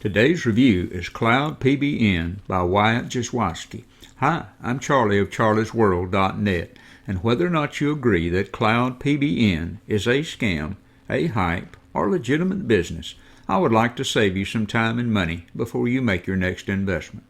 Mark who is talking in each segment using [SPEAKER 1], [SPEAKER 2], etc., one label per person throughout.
[SPEAKER 1] Today's review is Cloud PBN by Wyatt Jaswoski. Hi, I'm Charley of charliesworld.net, and whether or not you agree that Cloud PBN is a scam, a hype, or legitimate business, I would like to save you some time and money before you make your next investment.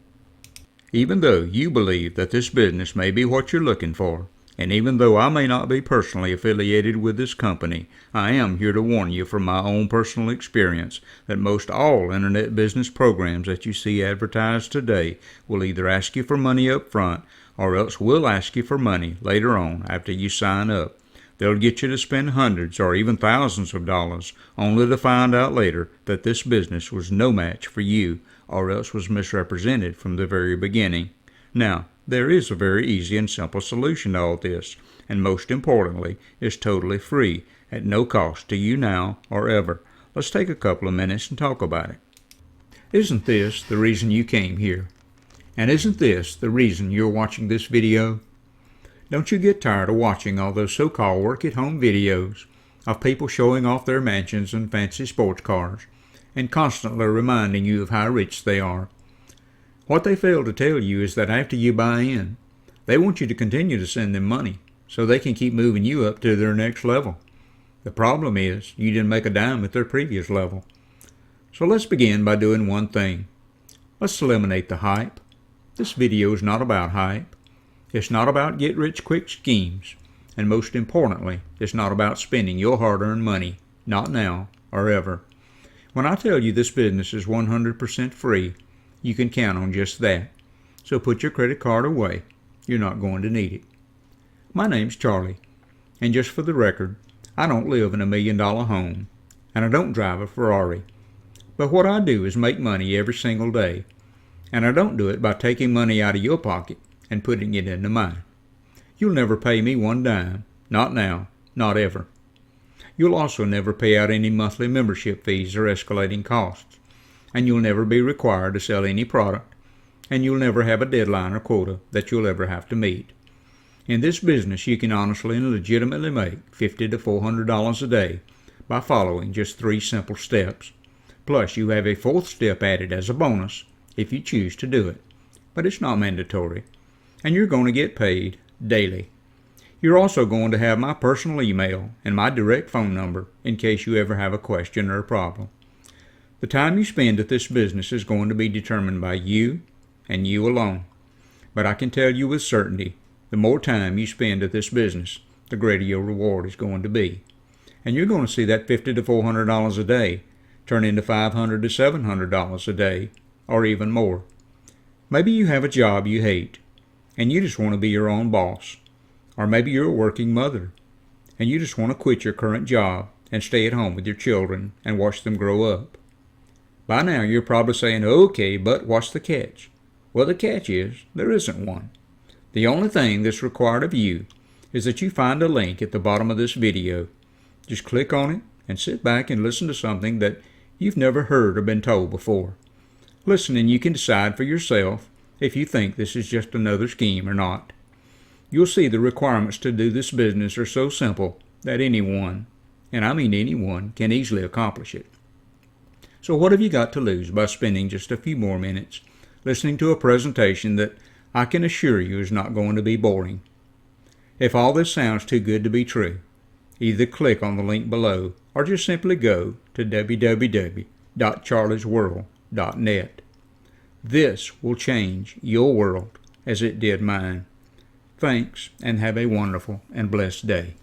[SPEAKER 1] Even though you believe that this business may be what you're looking for, and even though I may not be personally affiliated with this company, I am here to warn you from my own personal experience that most all internet business programs that you see advertised today will either ask you for money up front or else will ask you for money later on after you sign up. They'll get you to spend hundreds or even thousands of dollars only to find out later that this business was no match for you or else was misrepresented from the very beginning. Now, there is a very easy and simple solution to all this, and most importantly, it's totally free, at no cost to you now or ever. Let's take a couple of minutes and talk about it. Isn't this the reason you came here? And isn't this the reason you're watching this video? Don't you get tired of watching all those so-called work-at-home videos of people showing off their mansions and fancy sports cars, and constantly reminding you of how rich they are? What they fail to tell you is that after you buy in, they want you to continue to send them money so they can keep moving you up to their next level. The problem is you didn't make a dime at their previous level. So let's begin by doing one thing. Let's eliminate the hype. This video is not about hype. It's not about get-rich-quick schemes. And most importantly, it's not about spending your hard-earned money, not now or ever. When I tell you this business is 100% free, you can count on just that. So put your credit card away. You're not going to need it. My name's Charlie, and just for the record, I don't live in $1 million home, and I don't drive a Ferrari. But what I do is make money every single day, and I don't do it by taking money out of your pocket and putting it into mine. You'll never pay me one dime, not now, not ever. You'll also never pay out any monthly membership fees or escalating costs. And you'll never be required to sell any product, and you'll never have a deadline or quota that you'll ever have to meet. In this business, you can honestly and legitimately make $50 to $400 a day by following just 3 simple steps. Plus, you have a 4th step added as a bonus if you choose to do it, but it's not mandatory, and you're going to get paid daily. You're also going to have my personal email and my direct phone number in case you ever have a question or a problem. The time you spend at this business is going to be determined by you and you alone. But I can tell you with certainty, the more time you spend at this business, the greater your reward is going to be. And you're going to see that $50 to $400 a day turn into $500 to $700 a day, or even more. Maybe you have a job you hate, and you just want to be your own boss. Or maybe you're a working mother, and you just want to quit your current job and stay at home with your children and watch them grow up. By now, you're probably saying, okay, but what's the catch? Well, the catch is there isn't one. The only thing that's required of you is that you find a link at the bottom of this video. Just click on it and sit back and listen to something that you've never heard or been told before. Listen, and you can decide for yourself if you think this is just another scheme or not. You'll see the requirements to do this business are so simple that anyone, and I mean anyone, can easily accomplish it. So what have you got to lose by spending just a few more minutes listening to a presentation that I can assure you is not going to be boring? If all this sounds too good to be true, either click on the link below or just simply go to www.charliesworld.net. This will change your world as it did mine. Thanks, and have a wonderful and blessed day.